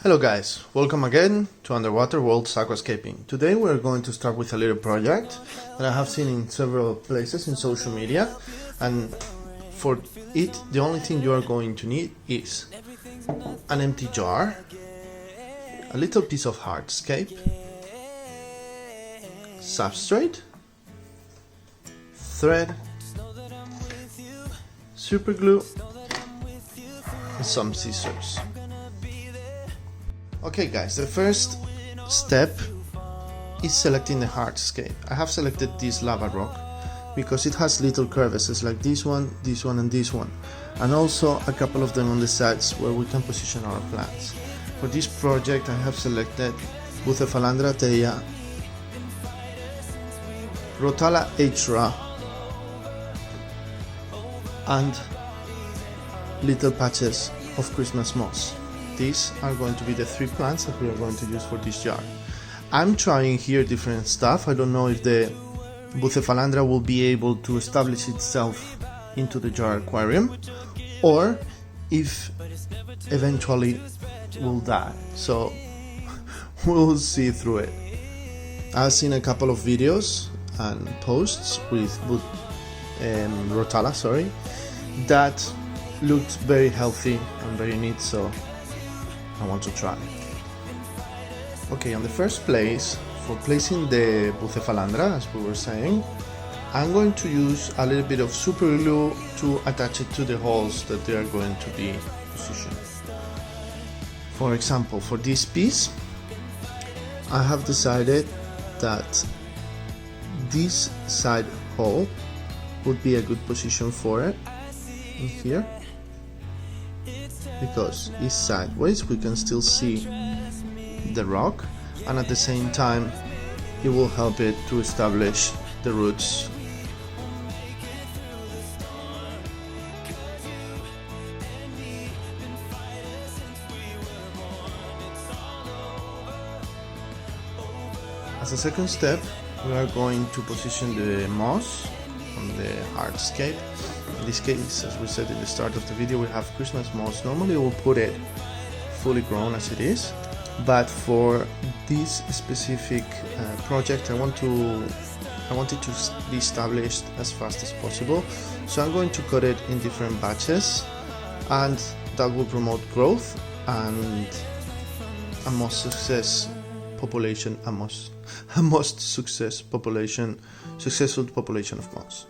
Hello guys, welcome again to Underwater World's Aquascaping. Today we're going to start with a little project that I have seen in several places in social media, and for it the only thing you are going to need is an empty jar, a little piece of hardscape, substrate, thread, super glue, and some scissors. Okay guys, the first step is selecting the hardscape. I have selected this lava rock because it has little crevices like this one, and this one, and also a couple of them on the sides where we can position our plants. For this project I have selected Bucephalandra teia, Rotala hra, and little patches of Christmas moss. These are going to be the three plants that we are going to use for this jar. I'm trying here different stuff. I don't know if the Bucephalandra will be able to establish itself into the jar aquarium or if eventually will die. So we'll see through it. I've seen a couple of videos and posts with Rotala, that looked very healthy and very neat, so I want to try. Okay, on the first place, for placing the Bucephalandra, as we were saying, I'm going to use a little bit of super glue to attach it to the holes that they are going to be positioned. For example, for this piece, I have decided that this side hole would be a good position for it in here, because it's sideways, we can still see the rock, and at the same time it will help it to establish the roots. As a second step, we are going to position the moss on the hardscape. In this case, as we said in the start of the video, we have Christmas moss. Normally we'll put it fully grown as it is, but for this specific project I want it to be established as fast as possible, so I'm going to cut it in different batches, and that will promote growth and a most successful population of moss.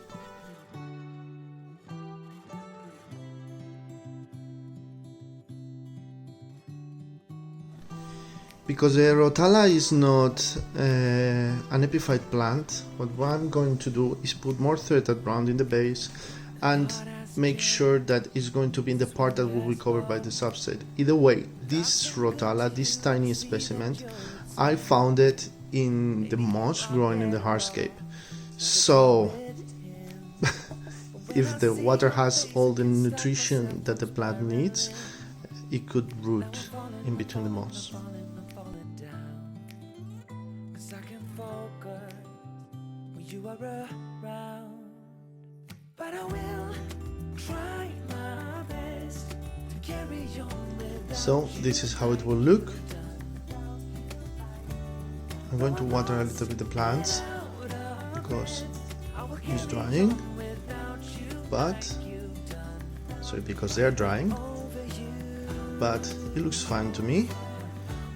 Because the Rotala is not an epiphyte plant, what I'm going to do is put more threaded ground in the base and make sure that it's going to be in the part that will be covered by the substrate. Either way, this Rotala, this tiny specimen, I found it in the moss growing in the hardscape. So if the water has all the nutrition that the plant needs, it could root in between the moss. So this is how it will look. I'm going to water a little bit the plants because it's drying, because they are drying, but it looks fine to me.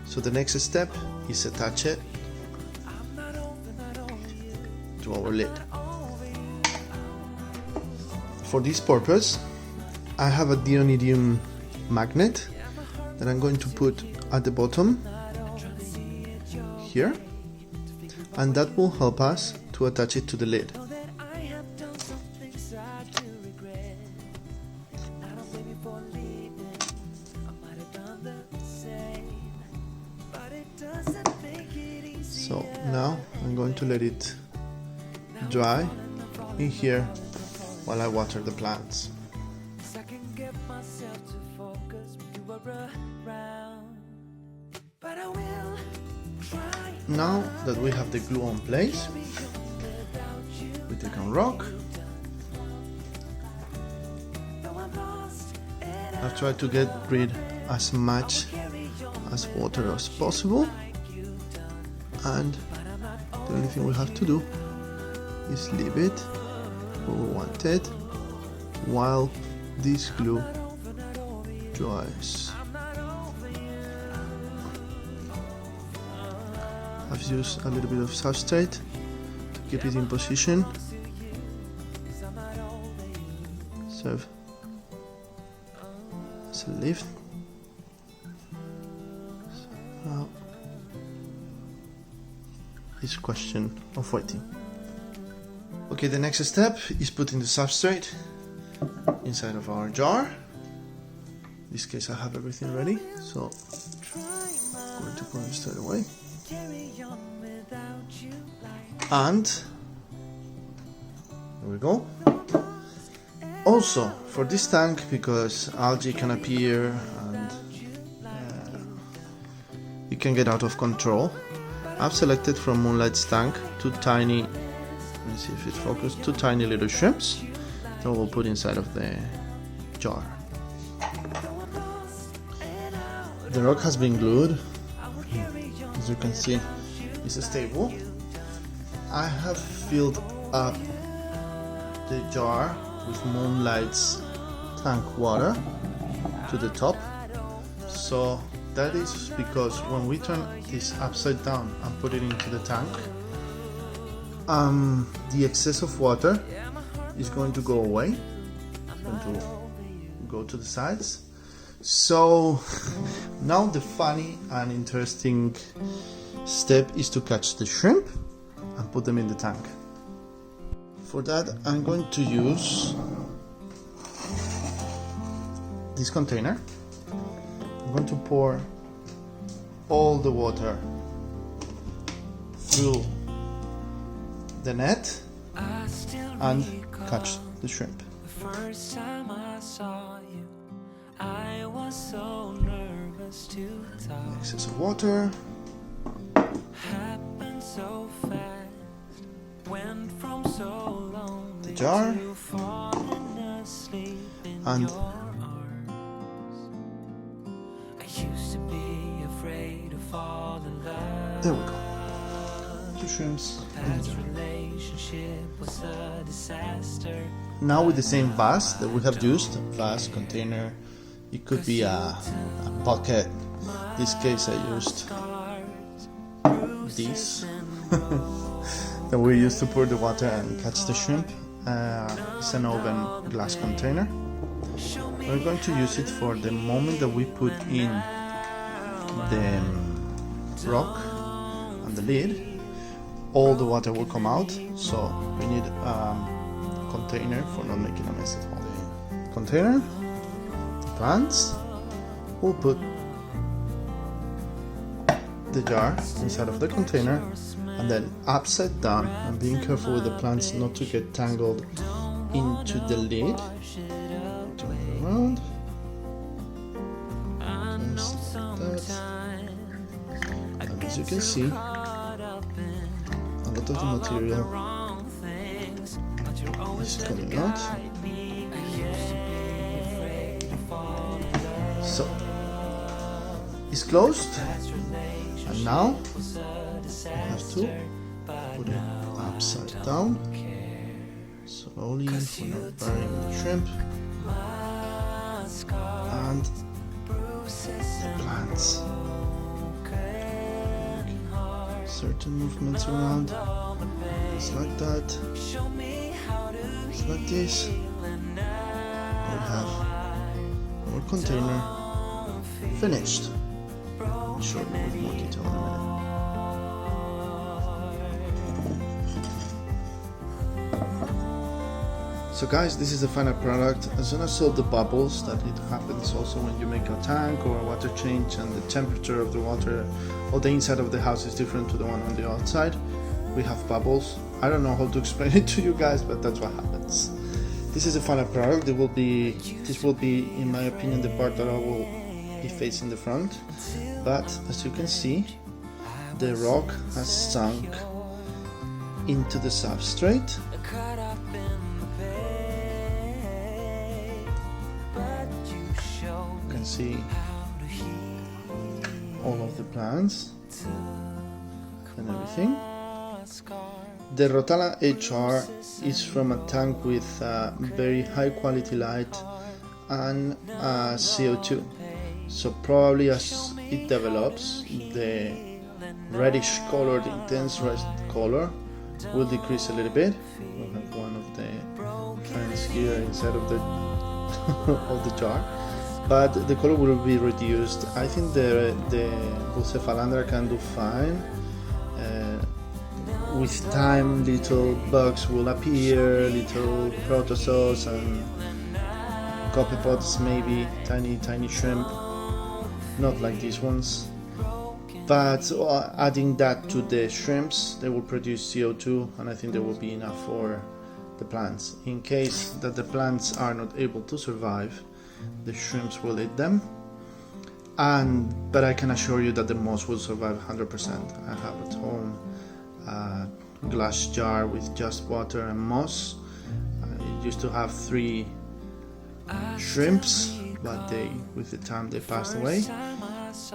So the next step is attach it to our lid. For this purpose, I have a neodymium magnet that I'm going to put at the bottom here, and that will help us to attach it to the lid. So now I'm going to let it dry in here while I water the plants. Now that we have the glue on place, we take a rock. I've tried to get rid as much as water as possible, and the only thing we have to do is leave it where we want it while this glue dries. I've used a little bit of substrate to keep it in position. Serve as a lift. So now it's a question of waiting. Okay, the next step is putting the substrate inside of our jar. In this case I have everything ready, so I'm going to put it straight away. And there we go. Also for this tank, because algae can appear and it can get out of control, I've selected from Moonlight's tank two tiny, let me see if it's focused, two tiny little shrimps that we'll put inside of the jar. The rock has been glued. As you can see, it's stable. I have filled up the jar with Moonlight's tank water to the top. So that is because when we turn this upside down and put it into the tank, the excess of water is going to go away. It's going to go to the sides. So now the funny and interesting step is to catch the shrimp and put them in the tank. For that I'm going to use this container. I'm going to pour all the water through the net and catch the shrimp. The first time I saw you, I was so nervous to talk. Excess of water. Happened so fast. Went from so lonely The jar. to falling asleep in And your arms. I used to be afraid to fall in love. there we go. Two shrimps in the Past jar. relationship was a disaster. Now with the same vase that we have used, vase, container, it could be a bucket. In this case I used this that we used to pour the water and catch the shrimp. It's an oven glass container. We're going to use it for the moment that we put in the rock and the lid. All the water will come out, so we need a container for not making a mess at all. The container, the plants, we'll put the jar inside of the container and then upside down, and being careful with the plants not to get tangled into the lid. Turn it around, just like that. And as you can see, a lot of the material is coming out. So it's closed, and now we have to put it upside down slowly for not burying the shrimp and the plants. Certain movements around, just like that, just like this. We have our container finished. I'll show you with more detail in a minute. So guys, this is the final product. As soon as I saw the bubbles, that it happens also when you make a tank or a water change, and the temperature of the water or the inside of the house is different to the one on the outside. We have bubbles. I don't know how to explain it to you guys, but that's what happens. This is the final product. This will be, in my opinion, the part that I will be facing the front. But as you can see, the rock has sunk into the substrate. You can see all of the plants and everything. The Rotala HR is from a tank with very high quality light and CO2, so probably as it develops, the reddish color, the intense red color, will decrease a little bit. We'll have one of the fans here inside of the of the jar, but the color will be reduced. I think the Bucephalandra can do fine. With time, little bugs will appear, little protozoas and copepods, maybe tiny shrimp, not like these ones. But adding that to the shrimps, they will produce CO2, and I think there will be enough for the plants. In case that the plants are not able to survive, the shrimps will eat them. But I can assure you that the moss will survive 100%. I have at home a glass jar with just water and moss. I used to have 3 shrimps, but with the time they passed away.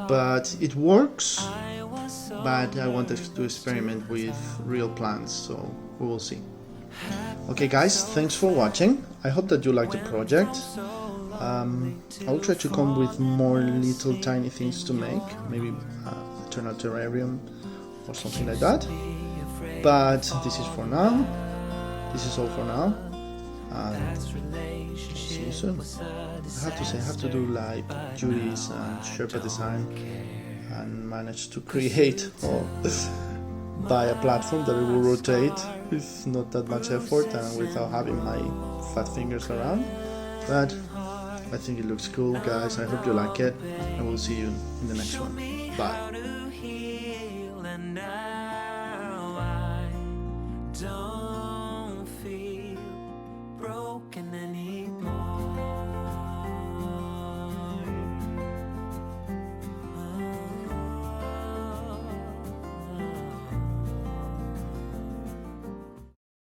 But it works, but I wanted to experiment with real plants, so we will see. Okay guys, thanks for watching. I hope that you liked the project. I'll try to come with more little tiny things to make, maybe turn a terrarium or something like that. But this is for now. This is all for now. And see you soon. I have to say, I have to do like Judy's and Sherpa design and manage to create or buy a platform that it will rotate with not that much effort and without having my fat fingers around. But I think it looks cool, guys. I hope you like it, and we'll see you in the next one. Bye.